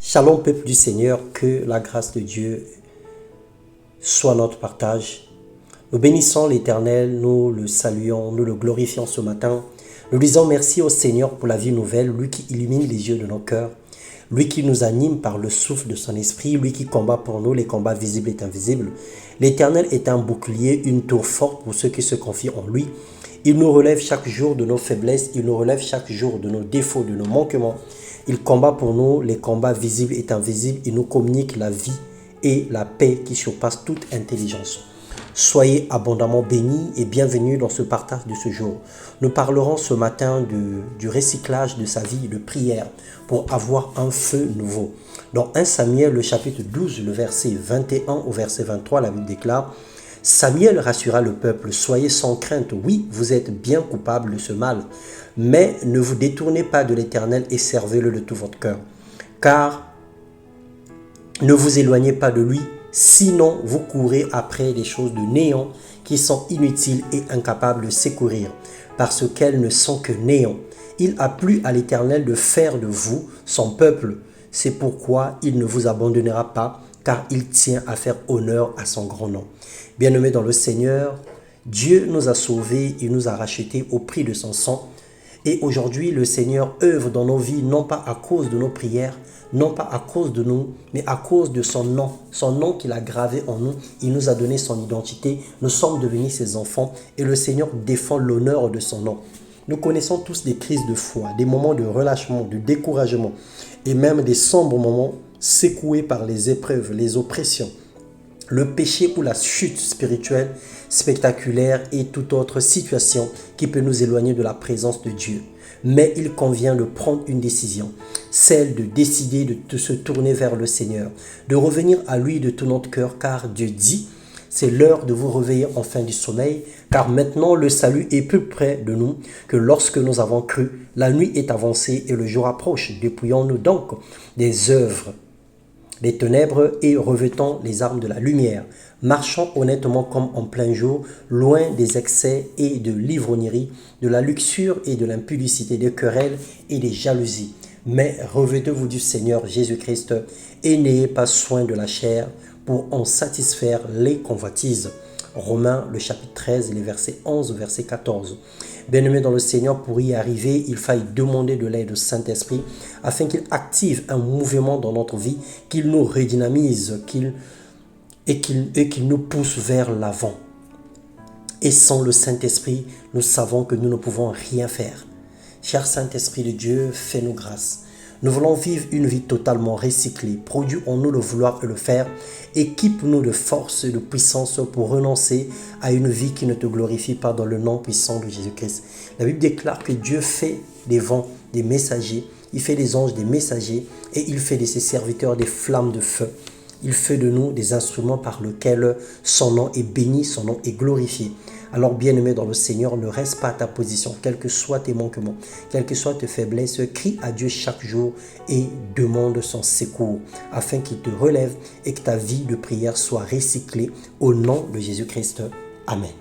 Shalom peuple du Seigneur, que la grâce de Dieu soit notre partage. Nous bénissons l'Éternel, nous le saluons, nous le glorifions ce matin. Nous disons merci au Seigneur pour la vie nouvelle, lui qui illumine les yeux de nos cœurs, lui qui nous anime par le souffle de son esprit, lui qui combat pour nous les combats visibles et invisibles. L'Éternel est un bouclier, une tour forte pour ceux qui se confient en lui. Il nous relève chaque jour de nos faiblesses, il nous relève chaque jour de nos défauts, de nos manquements. Il combat pour nous les combats visibles et invisibles. Il nous communique la vie et la paix qui surpassent toute intelligence. Soyez abondamment bénis et bienvenus dans ce partage de ce jour. Nous parlerons ce matin du recyclage de sa vie de prière pour avoir un feu nouveau. Dans 1 Samuel, le chapitre 12, le verset 21 au verset 23, la Bible déclare: Samuel rassura le peuple, soyez sans crainte, oui, vous êtes bien coupable de ce mal, mais ne vous détournez pas de l'Éternel et servez-le de tout votre cœur. Car ne vous éloignez pas de lui, sinon vous courez après des choses de néant qui sont inutiles et incapables de secourir, parce qu'elles ne sont que néant. Il a plu à l'Éternel de faire de vous son peuple, c'est pourquoi il ne vous abandonnera pas, car il tient à faire honneur à son grand nom. Bien-aimés dans le Seigneur, Dieu nous a sauvés, il nous a rachetés au prix de son sang. Et aujourd'hui, le Seigneur œuvre dans nos vies, non pas à cause de nos prières, non pas à cause de nous, mais à cause de son nom qu'il a gravé en nous. Il nous a donné son identité, nous sommes devenus ses enfants et le Seigneur défend l'honneur de son nom. Nous connaissons tous des crises de foi, des moments de relâchement, de découragement et même des sombres moments secoués par les épreuves, les oppressions, le péché ou la chute spirituelle spectaculaire et toute autre situation qui peut nous éloigner de la présence de Dieu. Mais il convient de prendre une décision, celle de décider de se tourner vers le Seigneur, de revenir à lui de tout notre cœur, car Dieu dit: c'est l'heure de vous réveiller enfin du sommeil, car maintenant le salut est plus près de nous que lorsque nous avons cru. La nuit est avancée et le jour approche. Dépouillons-nous donc des œuvres des ténèbres et revêtons les armes de la lumière. Marchons honnêtement comme en plein jour, loin des excès et de l'ivrognerie, de la luxure et de l'impudicité, des querelles et des jalousies. Mais revêtez-vous du Seigneur Jésus-Christ et n'ayez pas soin de la chair pour en satisfaire les convoitises. Romains, le chapitre 13, les versets 11 au verset 14. Bien-aimés dans le Seigneur, pour y arriver, il faille demander de l'aide au Saint-Esprit afin qu'il active un mouvement dans notre vie, qu'il nous redynamise, qu'il nous pousse vers l'avant. Et sans le Saint-Esprit, nous savons que nous ne pouvons rien faire. Cher Saint-Esprit de Dieu, fais-nous grâce. Nous voulons vivre une vie totalement recyclée. Produis en nous le vouloir et le faire. Équipe-nous de force et de puissance pour renoncer à une vie qui ne te glorifie pas dans le nom puissant de Jésus-Christ. La Bible déclare que Dieu fait des vents des messagers. Il fait des anges des messagers et il fait de ses serviteurs des flammes de feu. Il fait de nous des instruments par lesquels son nom est béni, son nom est glorifié. Alors bien-aimé dans le Seigneur, ne reste pas à ta position, quels que soient tes manquements, quelles que soient tes faiblesses, crie à Dieu chaque jour et demande son secours afin qu'il te relève et que ta vie de prière soit recyclée au nom de Jésus-Christ. Amen.